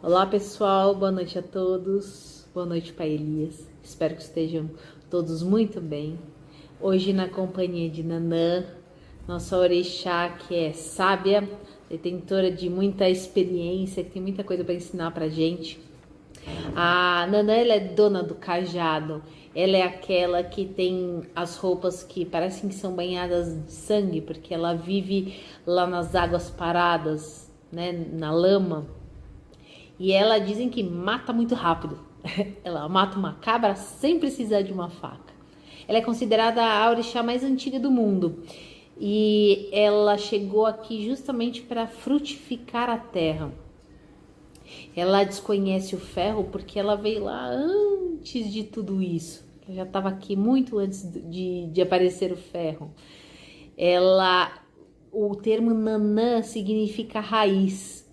Olá pessoal, boa noite a todos, boa noite Pai Elias, espero que estejam todos muito bem. Hoje na companhia de Nanã, nossa orixá que é sábia, detentora de muita experiência, que tem muita coisa para ensinar pra gente. A Nanã, ela é dona do cajado, ela é aquela que tem as roupas que parecem que são banhadas de sangue, porque ela vive lá nas águas paradas, né, na lama. E ela dizem que mata muito rápido. Ela mata uma cabra sem precisar de uma faca. Ela é considerada a orixá mais antiga do mundo. E ela chegou aqui justamente para frutificar a terra. Ela desconhece o ferro porque ela veio lá antes de tudo isso. Ela já estava aqui muito antes de aparecer o ferro. O termo Nanã significa raiz.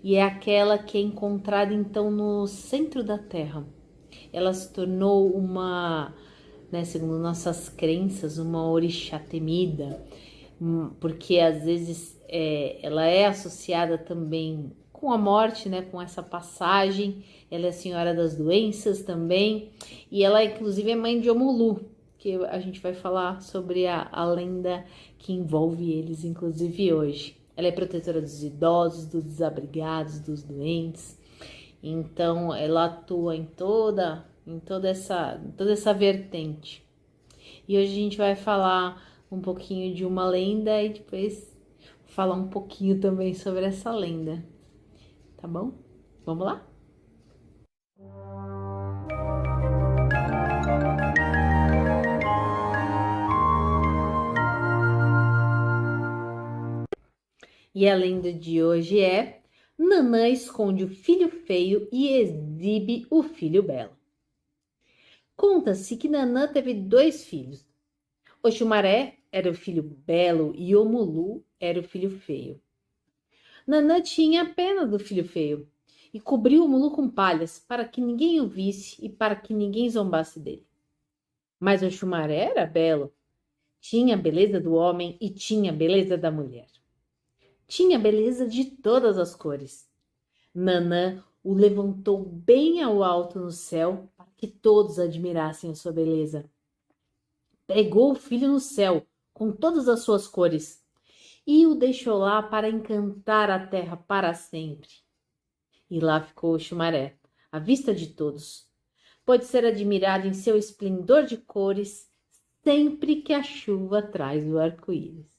E é aquela que é encontrada então no centro da terra. Ela se tornou uma, né, segundo nossas crenças, uma orixá temida, porque às vezes ela é associada também com a morte, né, com essa passagem. Ela é a senhora das doenças também, e ela inclusive é mãe de Omulu, que a gente vai falar sobre a lenda que envolve eles, inclusive hoje. Ela é protetora dos idosos, dos desabrigados, dos doentes. Então, ela atua em toda essa vertente. E hoje a gente vai falar um pouquinho de uma lenda e depois falar um pouquinho também sobre essa lenda. Tá bom? Vamos lá? E a lenda de hoje é: Nanã esconde o filho feio e exibe o filho belo. Conta-se que Nanã teve 2 filhos. Oxumaré era o filho belo e Omulu era o filho feio. Nanã tinha pena do filho feio e cobriu Omulu com palhas para que ninguém o visse e para que ninguém zombasse dele. Mas Oxumaré era belo, tinha a beleza do homem e tinha a beleza da mulher. Tinha a beleza de todas as cores. Nanã o levantou bem ao alto no céu para que todos admirassem a sua beleza. Pregou o filho no céu com todas as suas cores e o deixou lá para encantar a terra para sempre. E lá ficou o Xumaré, à vista de todos. Pode ser admirado em seu esplendor de cores sempre que a chuva traz o arco-íris.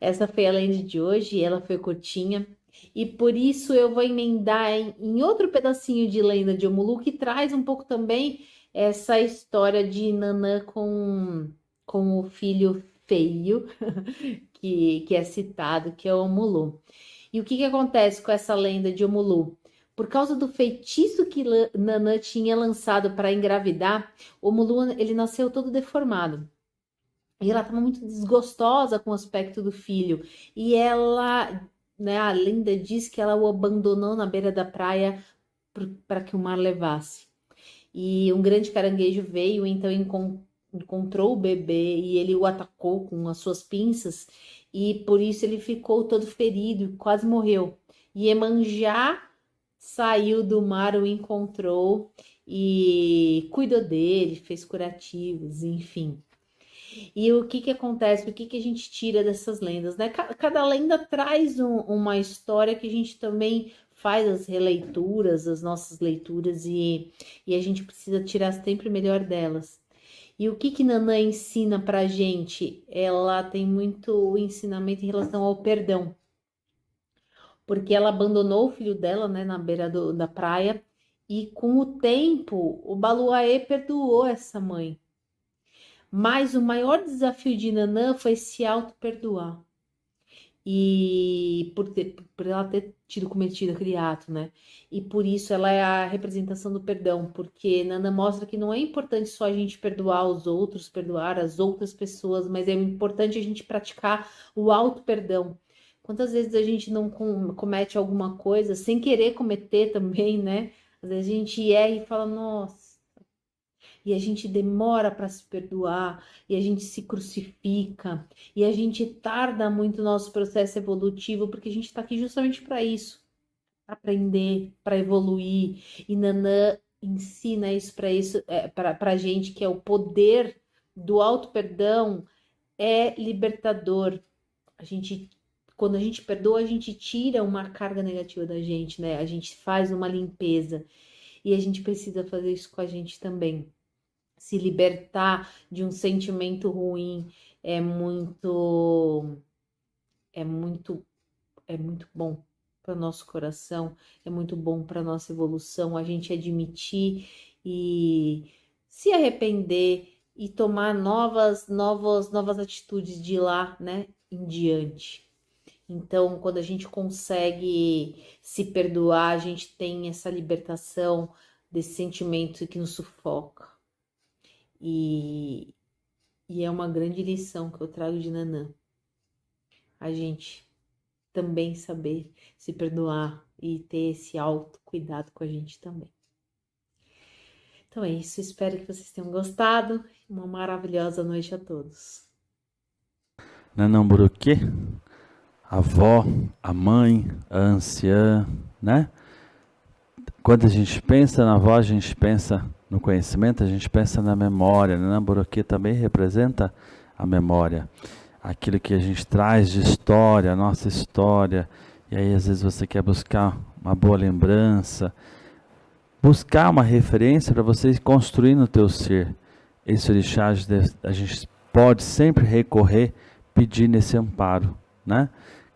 Essa foi a lenda de hoje, ela foi curtinha. E por isso eu vou emendar em outro pedacinho de lenda de Omulu, que traz um pouco também essa história de Nanã com o filho feio, que é citado, que é o Omulu. E o que acontece com essa lenda de Omulu? Por causa do feitiço que Nanã tinha lançado para engravidar, o Omulu ele nasceu todo deformado. E ela estava muito desgostosa com o aspecto do filho. E ela, né, a lenda diz que ela o abandonou na beira da praia para que o mar levasse. E um grande caranguejo veio, então encontrou o bebê e ele o atacou com as suas pinças. E por isso ele ficou todo ferido, quase morreu. E Iemanjá saiu do mar, o encontrou e cuidou dele, fez curativos, enfim. E o que acontece? O que a gente tira dessas lendas, né? Cada lenda traz uma história que a gente também faz as releituras, as nossas leituras, e a gente precisa tirar sempre o melhor delas. E o que Nanã ensina pra gente? Ela tem muito ensinamento em relação ao perdão. Porque ela abandonou o filho dela, né, na beira da praia, e com o tempo, o Baluaê perdoou essa mãe. Mas o maior desafio de Nanã foi se auto-perdoar. E por ela ter tido cometido aquele ato, né? E por isso ela é a representação do perdão, porque Nanã mostra que não é importante só a gente perdoar os outros, perdoar as outras pessoas, mas é importante a gente praticar o auto-perdão. Quantas vezes a gente não comete alguma coisa sem querer cometer também, né? Às vezes a gente erra e fala, nossa. E a gente demora para se perdoar, e a gente se crucifica, e a gente tarda muito o nosso processo evolutivo, porque a gente está aqui justamente para isso. aprender, para evoluir. E Nanã ensina isso para a gente, que é o poder do auto-perdão é libertador. Quando a gente perdoa, a gente tira uma carga negativa da gente, né? A gente faz uma limpeza. E a gente precisa fazer isso com a gente também. Se libertar de um sentimento ruim é muito, é muito, é muito bom para o nosso coração, é muito bom para a nossa evolução, a gente admitir e se arrepender e tomar novas atitudes de lá, né, em diante. Então, quando a gente consegue se perdoar, a gente tem essa libertação desse sentimento que nos sufoca. E, e é uma grande lição que eu trago de Nanã. A gente também saber se perdoar e ter esse autocuidado com a gente também. Então é isso, espero que vocês tenham gostado. Uma maravilhosa noite a todos. Nanamburuquê, a avó, a mãe, a anciã, né? Quando a gente pensa na avó, a gente pensa no conhecimento, a gente pensa na memória. Nanamburuquê também representa a memória. Aquilo que a gente traz de história, a nossa história. E aí às vezes você quer buscar uma boa lembrança, buscar uma referência para você construir no teu ser. Esse orixá a gente pode sempre recorrer, pedir nesse amparo, né?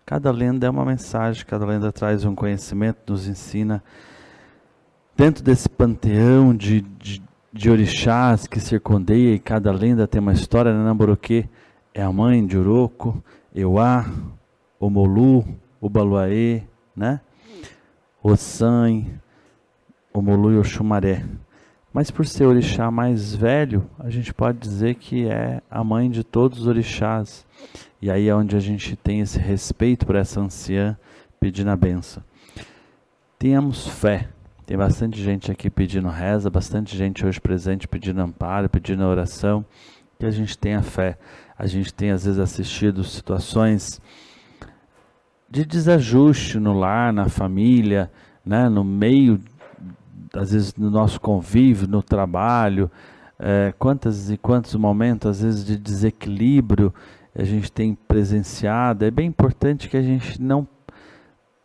Cada lenda é uma mensagem, cada lenda traz um conhecimento, nos ensina. Dentro desse panteão de orixás que circundeia, e cada lenda tem uma história, Nanamburuquê é a mãe de Uroko, Euá, o Molu, o Baluaê, né? O San, o Molu e o Xumaré. Mas por ser o orixá mais velho, a gente pode dizer que é a mãe de todos os orixás. E aí é onde a gente tem esse respeito por essa anciã pedindo a benção. Tenhamos fé. Tem bastante gente aqui pedindo reza, bastante gente hoje presente pedindo amparo, pedindo oração. Que a gente tenha fé. A gente tem às vezes assistido situações de desajuste no lar, na família, né, no meio, às vezes no nosso convívio, no trabalho, quantos e quantos momentos, às vezes de desequilíbrio a gente tem presenciado. É bem importante que a gente não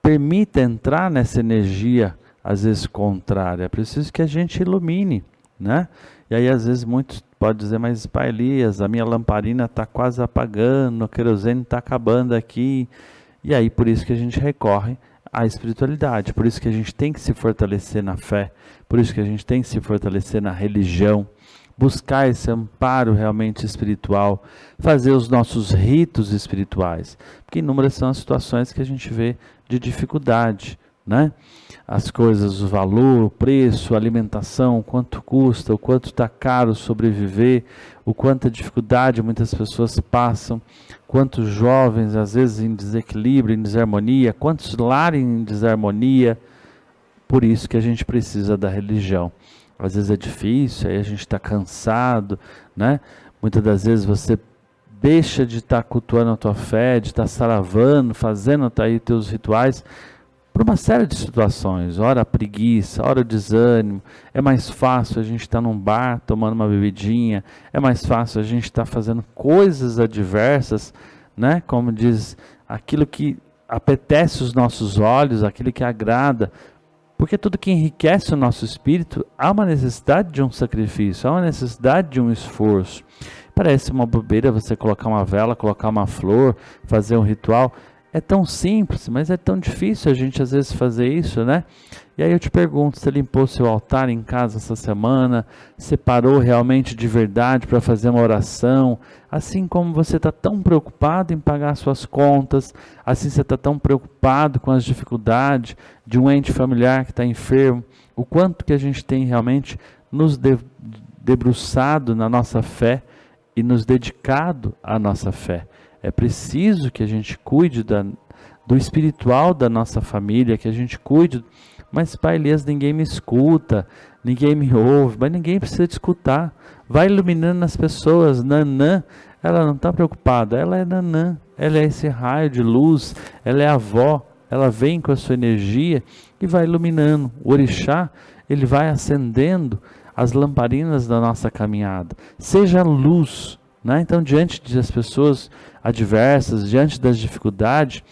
permita entrar nessa energia, às vezes contrária. É preciso que a gente ilumine, né? E aí às vezes muitos podem dizer, mas Pai Elias, a minha lamparina está quase apagando, o querosene está acabando aqui. E aí por isso que a gente recorre à espiritualidade, por isso que a gente tem que se fortalecer na fé, por isso que a gente tem que se fortalecer na religião, buscar esse amparo realmente espiritual, fazer os nossos ritos espirituais, porque inúmeras são as situações que a gente vê de dificuldade, né? As coisas, o valor, o preço, a alimentação, o quanto custa, o quanto está caro sobreviver, o quanto a dificuldade muitas pessoas passam, quantos jovens às vezes em desequilíbrio, em desarmonia, quantos lares em desarmonia. Por isso que a gente precisa da religião. Às vezes é difícil, aí a gente está cansado, né? Muitas das vezes você deixa de estar cultuando a tua fé, de estar saravando, fazendo aí teus rituais, por uma série de situações, ora a preguiça, ora o desânimo. É mais fácil a gente estar num bar tomando uma bebidinha, é mais fácil a gente estar fazendo coisas adversas, né? Como diz, aquilo que apetece os nossos olhos, aquilo que agrada, porque tudo que enriquece o nosso espírito, há uma necessidade de um sacrifício, há uma necessidade de um esforço. Parece uma bobeira você colocar uma vela, colocar uma flor, fazer um ritual. É tão simples, mas é tão difícil a gente às vezes fazer isso, né? E aí eu te pergunto, você limpou seu altar em casa essa semana? Separou realmente de verdade para fazer uma oração? Assim como você está tão preocupado em pagar suas contas, assim você está tão preocupado com as dificuldades de um ente familiar que está enfermo, o quanto que a gente tem realmente nos debruçado na nossa fé e nos dedicado à nossa fé. É preciso que a gente cuide do espiritual da nossa família, que a gente cuide. Mas Pai Elias, ninguém me escuta, ninguém me ouve, mas ninguém precisa te escutar. Vai iluminando as pessoas. Nanã, ela não está preocupada, ela é Nanã, ela é esse raio de luz, ela é a avó, ela vem com a sua energia e vai iluminando. O orixá, ele vai acendendo as lamparinas da nossa caminhada. Seja luz, né? Então, diante das pessoas adversas, diante das dificuldades,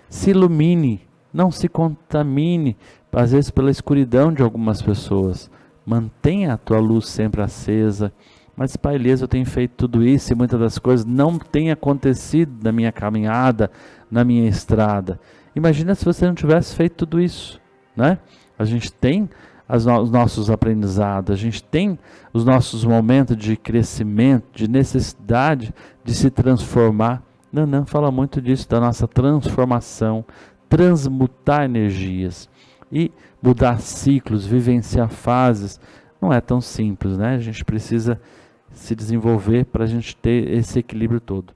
se ilumine, não se contamine, às vezes pela escuridão de algumas pessoas. Mantenha a tua luz sempre acesa. Mas, Pai Elias, eu tenho feito tudo isso e muitas das coisas não têm acontecido na minha caminhada, na minha estrada. Imagina se você não tivesse feito tudo isso, né? A gente tem os nossos aprendizados, a gente tem os nossos momentos de crescimento, de necessidade de se transformar. Nanã fala muito disso, da nossa transformação, transmutar energias e mudar ciclos, vivenciar fases. Não é tão simples, né? A gente precisa se desenvolver para a gente ter esse equilíbrio todo.